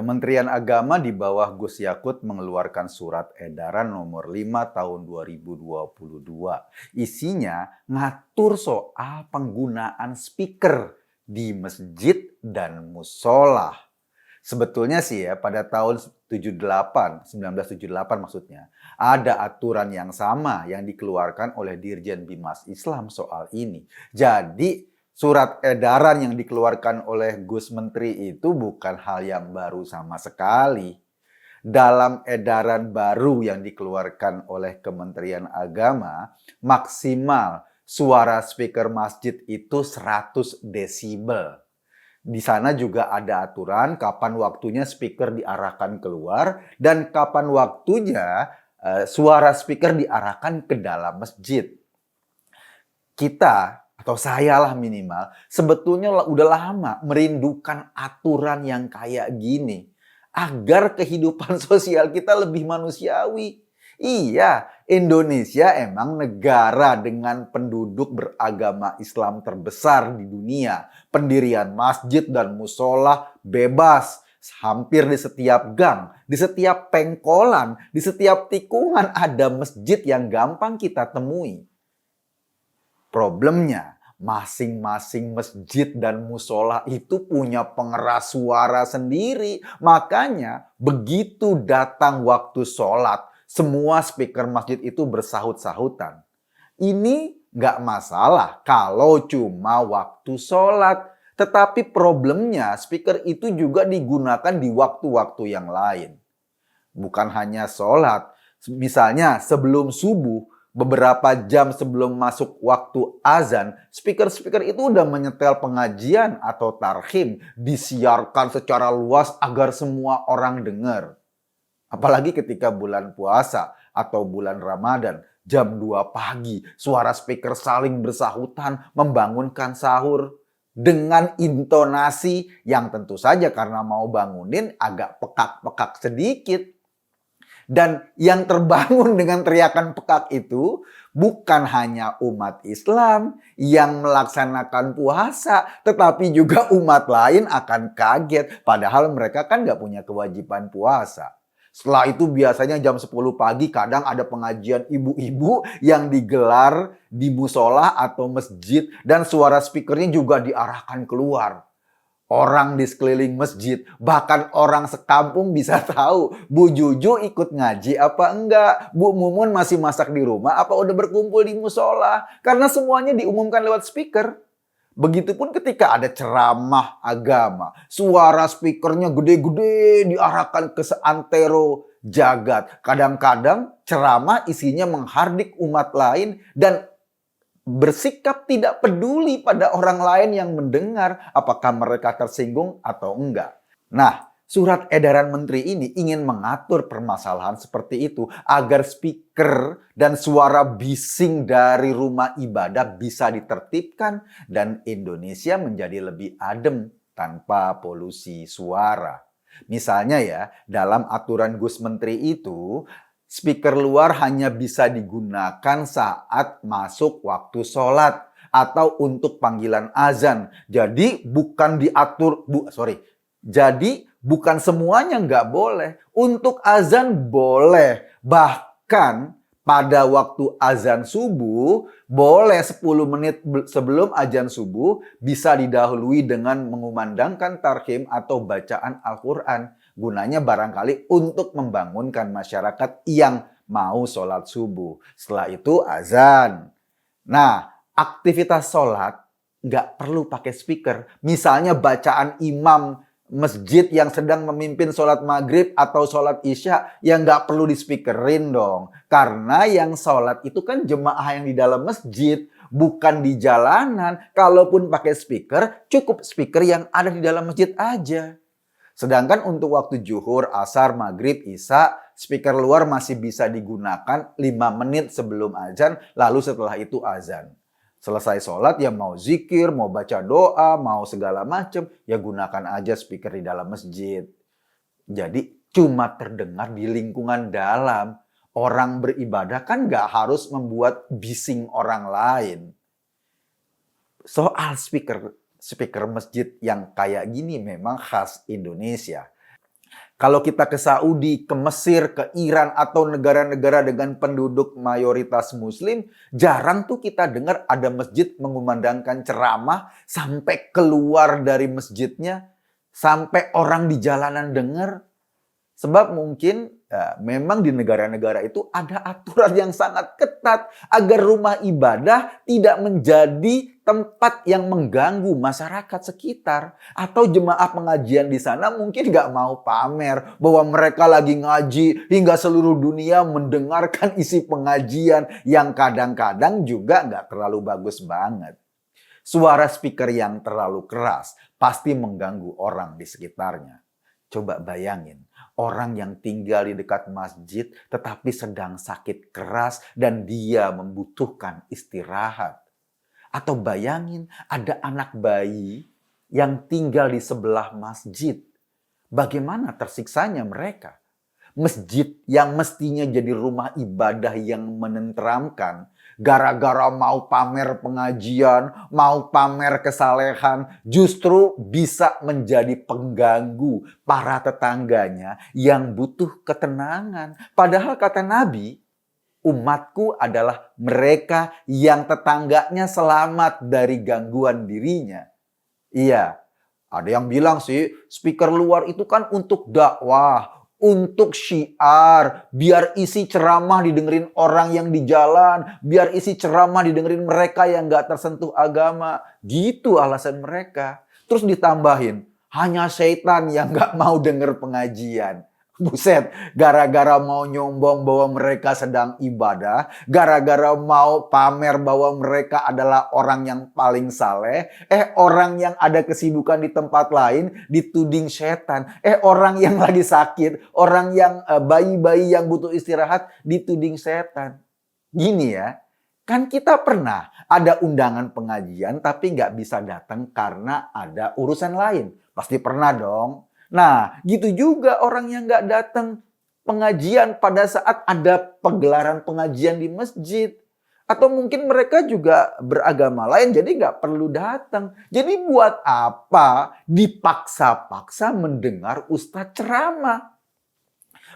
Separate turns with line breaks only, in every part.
Kementerian Agama di bawah Gus Yakut mengeluarkan surat edaran nomor 5 tahun 2022. Isinya ngatur soal penggunaan speaker di masjid dan musola. Sebetulnya sih ya pada tahun 1978 maksudnya, ada aturan yang sama yang dikeluarkan oleh Dirjen Bimas Islam soal ini. Jadi surat edaran yang dikeluarkan oleh Gus Menteri itu bukan hal yang baru sama sekali. Dalam edaran baru yang dikeluarkan oleh Kementerian Agama, maksimal suara speaker masjid itu 100 desibel. Di sana juga ada aturan kapan waktunya speaker diarahkan keluar dan kapan waktunya suara speaker diarahkan ke dalam masjid. Kita atau saya lah minimal sebetulnya udah lama merindukan aturan yang kayak gini agar kehidupan sosial kita lebih manusiawi. Iya, Indonesia emang negara dengan penduduk beragama Islam terbesar di dunia. Pendirian masjid dan musola bebas. Hampir di setiap gang, di setiap pengkolan, di setiap tikungan ada masjid yang gampang kita temui. Problemnya, masing-masing masjid dan musola itu punya pengeras suara sendiri. Makanya begitu datang waktu sholat, semua speaker masjid itu bersahut-sahutan. Ini nggak masalah kalau cuma waktu sholat. Tetapi problemnya speaker itu juga digunakan di waktu-waktu yang lain. Bukan hanya sholat. Misalnya sebelum subuh, beberapa jam sebelum masuk waktu azan, speaker-speaker itu udah menyetel pengajian atau tarhim, disiarkan secara luas agar semua orang dengar. Apalagi ketika bulan puasa atau bulan Ramadan, jam 2 pagi, suara speaker saling bersahutan membangunkan sahur dengan intonasi yang tentu saja karena mau bangunin agak pekak-pekak sedikit. Dan yang terbangun dengan teriakan pekak itu bukan hanya umat Islam yang melaksanakan puasa, tetapi juga umat lain akan kaget. Padahal mereka kan nggak punya kewajiban puasa. Setelah itu biasanya jam 10 pagi kadang ada pengajian ibu-ibu yang digelar di musola atau masjid dan suara speakernya juga diarahkan keluar. Orang di sekeliling masjid, bahkan orang sekampung bisa tahu Bu Juju ikut ngaji apa enggak, Bu Mumun masih masak di rumah apa udah berkumpul di musola. Karena semuanya diumumkan lewat speaker. Begitupun ketika ada ceramah agama, suara speakernya gede-gede diarahkan ke seantero jagat. Kadang-kadang ceramah isinya menghardik umat lain dan bersikap tidak peduli pada orang lain yang mendengar apakah mereka tersinggung atau enggak. Nah, surat edaran menteri ini ingin mengatur permasalahan seperti itu agar speaker dan suara bising dari rumah ibadah bisa ditertibkan dan Indonesia menjadi lebih adem tanpa polusi suara. Misalnya ya, dalam aturan Gus Menteri itu, speaker luar hanya bisa digunakan saat masuk waktu sholat atau untuk panggilan azan. Jadi bukan diatur, Jadi bukan semuanya nggak boleh. Untuk azan boleh. Bahkan pada waktu azan subuh, boleh 10 menit sebelum azan subuh bisa didahului dengan mengumandangkan tarhim atau bacaan Al-Quran. Gunanya barangkali untuk membangunkan masyarakat yang mau sholat subuh. Setelah itu azan. Nah, aktivitas sholat nggak perlu pakai speaker. Misalnya bacaan imam masjid yang sedang memimpin sholat maghrib atau sholat isya yang nggak perlu di-speakerin dong. Karena yang sholat itu kan jemaah yang di dalam masjid, bukan di jalanan. Kalaupun pakai speaker, cukup speaker yang ada di dalam masjid aja. Sedangkan untuk waktu zuhur, asar, maghrib, isya, speaker luar masih bisa digunakan 5 menit sebelum azan, lalu setelah itu azan. Selesai sholat ya mau zikir, mau baca doa, mau segala macam, ya gunakan aja speaker di dalam masjid. Jadi cuma terdengar di lingkungan dalam. Orang beribadah kan nggak harus membuat bising orang lain. Soal speaker masjid yang kayak gini memang khas Indonesia. Kalau kita ke Saudi, ke Mesir, ke Iran, atau negara-negara dengan penduduk mayoritas Muslim, jarang tuh kita dengar ada masjid mengumandangkan ceramah sampai keluar dari masjidnya, sampai orang di jalanan dengar. Sebab mungkin memang di negara-negara itu ada aturan yang sangat ketat agar rumah ibadah tidak menjadi tempat yang mengganggu masyarakat sekitar. Atau jemaah pengajian di sana mungkin nggak mau pamer bahwa mereka lagi ngaji hingga seluruh dunia mendengarkan isi pengajian yang kadang-kadang juga nggak terlalu bagus banget. Suara speaker yang terlalu keras pasti mengganggu orang di sekitarnya. Coba bayangin, orang yang tinggal di dekat masjid tetapi sedang sakit keras dan dia membutuhkan istirahat. Atau bayangin ada anak bayi yang tinggal di sebelah masjid. Bagaimana tersiksanya mereka? Masjid yang mestinya jadi rumah ibadah yang menenteramkan, gara-gara mau pamer pengajian, mau pamer kesalehan, justru bisa menjadi pengganggu para tetangganya yang butuh ketenangan. Padahal kata Nabi, umatku adalah mereka yang tetangganya selamat dari gangguan dirinya. Iya, ada yang bilang sih, speaker luar itu kan untuk dakwah, untuk syiar, biar isi ceramah didengerin orang yang di jalan, biar isi ceramah didengerin mereka yang gak tersentuh agama. Gitu alasan mereka. Terus ditambahin, hanya setan yang gak mau denger pengajian. Buset, gara-gara mau nyombong bahwa mereka sedang ibadah, gara-gara mau pamer bahwa mereka adalah orang yang paling saleh, orang yang ada kesibukan di tempat lain dituding setan, orang yang lagi sakit, orang yang bayi-bayi yang butuh istirahat dituding setan. Gini ya, kan kita pernah ada undangan pengajian tapi nggak bisa datang karena ada urusan lain. Pasti pernah dong. Nah, gitu juga orang yang nggak datang pengajian pada saat ada pegelaran pengajian di masjid. Atau mungkin mereka juga beragama lain, jadi nggak perlu datang. Jadi buat apa dipaksa-paksa mendengar ustadz ceramah?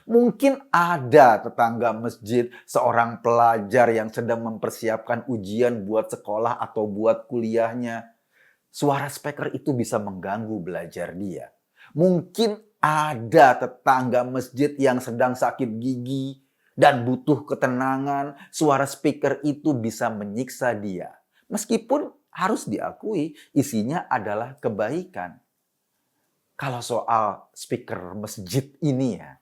Mungkin ada tetangga masjid, seorang pelajar yang sedang mempersiapkan ujian buat sekolah atau buat kuliahnya. Suara speaker itu bisa mengganggu belajar dia. Mungkin ada tetangga masjid yang sedang sakit gigi dan butuh ketenangan. Suara speaker itu bisa menyiksa dia. Meskipun harus diakui isinya adalah kebaikan. Kalau soal speaker masjid ini ya,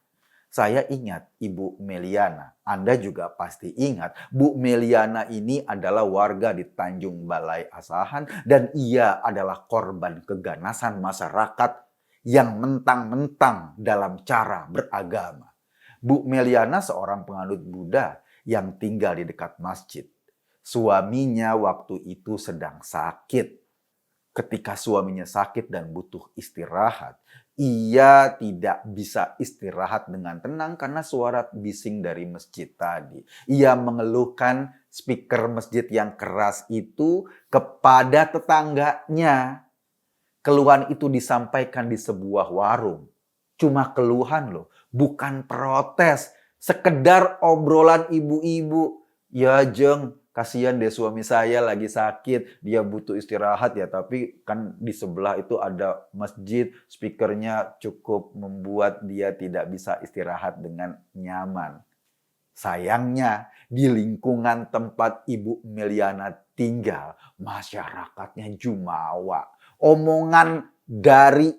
saya ingat Ibu Meliana. Anda juga pasti ingat. Bu Meliana ini adalah warga di Tanjung Balai Asahan dan ia adalah korban keganasan masyarakat yang mentang-mentang dalam cara beragama. Bu Meliana seorang penganut Buddha yang tinggal di dekat masjid. Suaminya waktu itu sedang sakit. Ketika suaminya sakit dan butuh istirahat, ia tidak bisa istirahat dengan tenang karena suara bising dari masjid tadi. Ia mengeluhkan speaker masjid yang keras itu kepada tetangganya. Keluhan itu disampaikan di sebuah warung. Cuma keluhan loh, bukan protes. Sekedar obrolan ibu-ibu. Ya Jeng, kasihan deh suami saya lagi sakit. Dia butuh istirahat ya, tapi kan di sebelah itu ada masjid. Speakernya cukup membuat dia tidak bisa istirahat dengan nyaman. Sayangnya, di lingkungan tempat Ibu Meliana tinggal, masyarakatnya jumawa. Omongan dari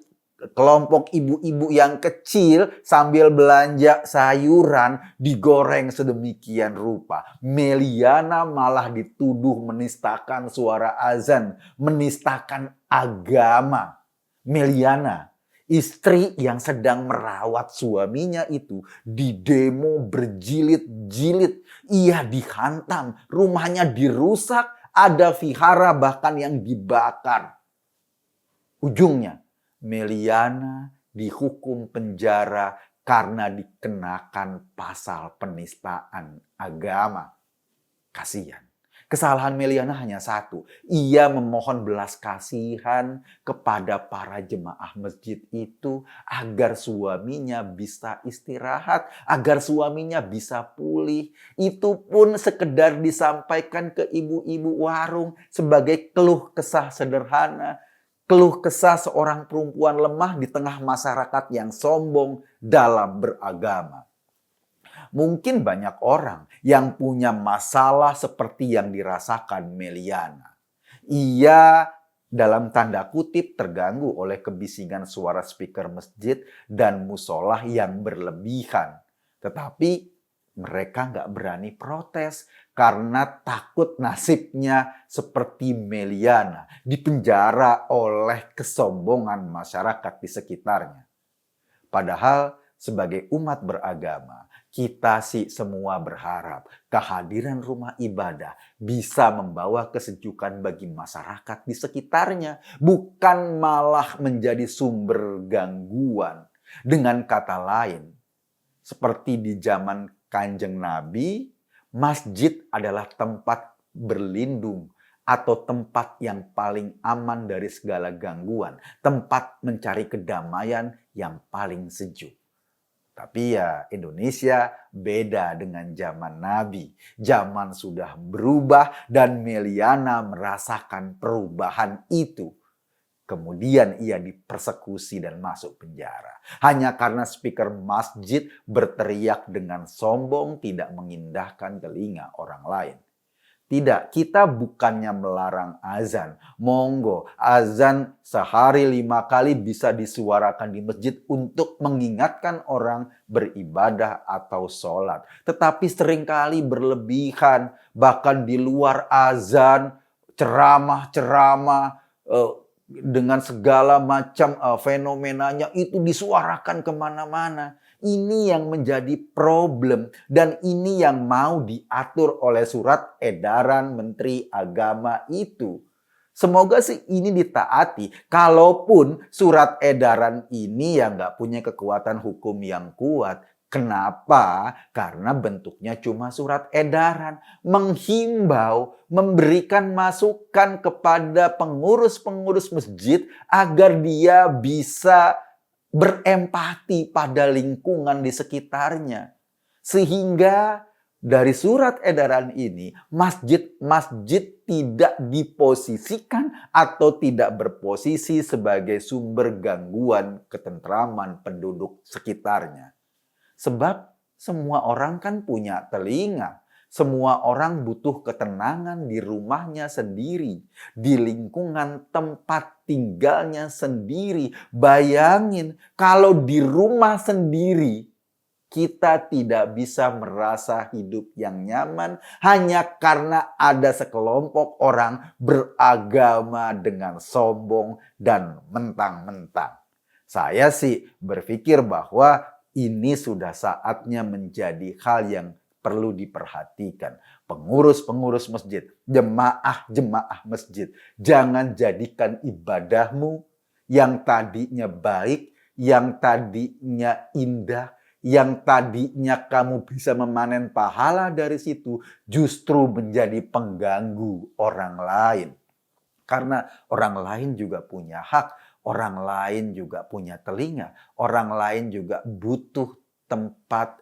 kelompok ibu-ibu yang kecil sambil belanja sayuran digoreng sedemikian rupa. Meliana malah dituduh menistakan suara azan, menistakan agama. Meliana, istri yang sedang merawat suaminya itu didemo berjilid-jilid. Ia dihantam, rumahnya dirusak, ada vihara bahkan yang dibakar. Ujungnya, Meliana dihukum penjara karena dikenakan pasal penistaan agama. Kasihan. Kesalahan Meliana hanya satu, ia memohon belas kasihan kepada para jemaah masjid itu agar suaminya bisa istirahat, agar suaminya bisa pulih. Itu pun sekedar disampaikan ke ibu-ibu warung sebagai keluh kesah sederhana, keluh kesah seorang perempuan lemah di tengah masyarakat yang sombong dalam beragama. Mungkin banyak orang yang punya masalah seperti yang dirasakan Meliana. Ia dalam tanda kutip terganggu oleh kebisingan suara speaker masjid dan musolah yang berlebihan. Tetapi mereka nggak berani protes karena takut nasibnya seperti Meliana, dipenjara oleh kesombongan masyarakat di sekitarnya. Padahal sebagai umat beragama, kita sih semua berharap kehadiran rumah ibadah bisa membawa kesejukan bagi masyarakat di sekitarnya, bukan malah menjadi sumber gangguan. Dengan kata lain, seperti di zaman Kanjeng Nabi, masjid adalah tempat berlindung atau tempat yang paling aman dari segala gangguan, tempat mencari kedamaian yang paling sejuk. Tapi ya Indonesia beda dengan zaman Nabi. Zaman sudah berubah dan Meliana merasakan perubahan itu. Kemudian ia dipersekusi dan masuk penjara. Hanya karena speaker masjid berteriak dengan sombong tidak mengindahkan telinga orang lain. Tidak, kita bukannya melarang azan. Monggo, azan sehari 5 kali bisa disuarakan di masjid untuk mengingatkan orang beribadah atau sholat. Tetapi seringkali berlebihan, bahkan di luar azan, ceramah-ceramah, dengan segala macam fenomenanya itu disuarakan kemana-mana. Ini yang menjadi problem dan ini yang mau diatur oleh surat edaran Menteri Agama itu. Semoga sih ini ditaati. Kalaupun surat edaran ini yang nggak punya kekuatan hukum yang kuat. Kenapa? Karena bentuknya cuma surat edaran. Menghimbau, memberikan masukan kepada pengurus-pengurus masjid agar dia bisa berempati pada lingkungan di sekitarnya. Sehingga dari surat edaran ini, masjid-masjid tidak diposisikan atau tidak berposisi sebagai sumber gangguan ketentraman penduduk sekitarnya. Sebab semua orang kan punya telinga. Semua orang butuh ketenangan di rumahnya sendiri, di lingkungan tempat tinggalnya sendiri. Bayangin kalau di rumah sendiri kita tidak bisa merasa hidup yang nyaman hanya karena ada sekelompok orang beragama dengan sombong dan mentang-mentang. Saya sih berpikir bahwa ini sudah saatnya menjadi hal yang perlu diperhatikan. Pengurus-pengurus masjid, jemaah-jemaah masjid, jangan jadikan ibadahmu yang tadinya baik, yang tadinya indah, yang tadinya kamu bisa memanen pahala dari situ, justru menjadi pengganggu orang lain. Karena orang lain juga punya hak, orang lain juga punya telinga, orang lain juga butuh tempat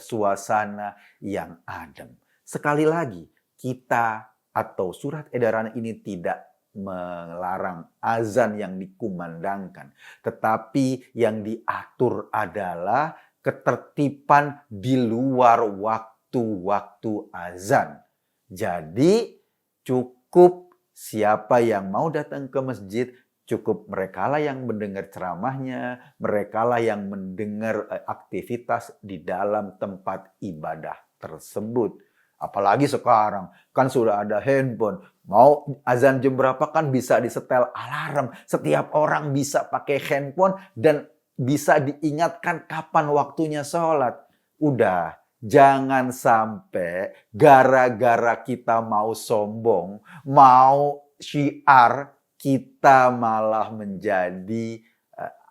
suasana yang adem. Sekali lagi, kita atau surat edaran ini tidak melarang azan yang dikumandangkan. Tetapi yang diatur adalah ketertiban di luar waktu-waktu azan. Jadi cukup siapa yang mau datang ke masjid, cukup merekalah yang mendengar ceramahnya, merekalah yang mendengar aktivitas di dalam tempat ibadah tersebut. Apalagi sekarang, kan sudah ada handphone. Mau azan jam berapa kan bisa disetel alarm. Setiap orang bisa pakai handphone dan bisa diingatkan kapan waktunya sholat. Udah, jangan sampai gara-gara kita mau sombong, mau syiar, kita malah menjadi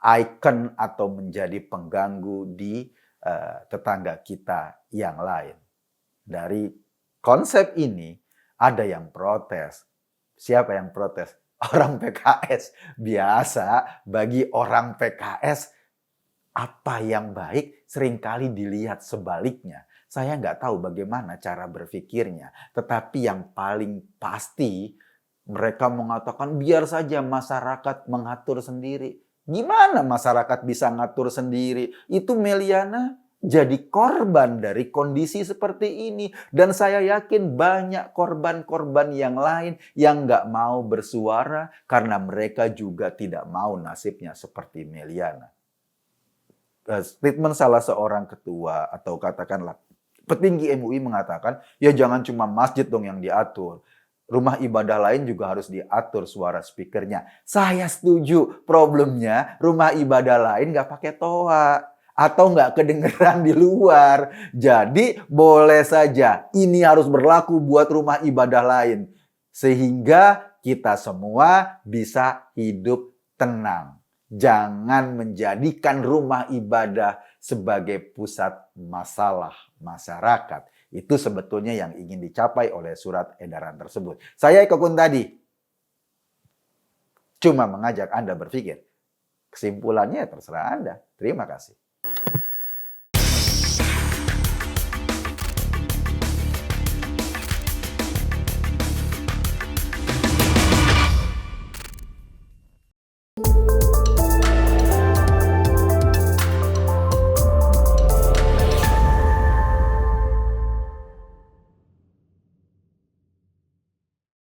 ikon atau menjadi pengganggu di tetangga kita yang lain. Dari konsep ini, Ada yang protes. Siapa yang protes? Orang PKS. Biasa bagi orang PKS, apa yang baik seringkali dilihat sebaliknya. Saya nggak tahu bagaimana cara berpikirnya. Tetapi yang paling pasti, mereka mengatakan biar saja masyarakat mengatur sendiri. Gimana masyarakat bisa ngatur sendiri? Itu Meliana jadi korban dari kondisi seperti ini. Dan saya yakin banyak korban-korban yang lain yang nggak mau bersuara karena mereka juga tidak mau nasibnya seperti Meliana. Statement salah seorang ketua atau katakanlah petinggi MUI mengatakan, ya jangan cuma masjid dong yang diatur. Rumah ibadah lain juga harus diatur suara speakernya. Saya setuju. Problemnya rumah ibadah lain nggak pakai toa. Atau nggak kedengeran di luar. Jadi boleh saja ini harus berlaku buat rumah ibadah lain. Sehingga kita semua bisa hidup tenang. Jangan menjadikan rumah ibadah sebagai pusat masalah masyarakat. Itu sebetulnya yang ingin dicapai oleh surat edaran tersebut. Saya Eko Kuntadi cuma mengajak Anda berpikir. Kesimpulannya terserah Anda. Terima kasih.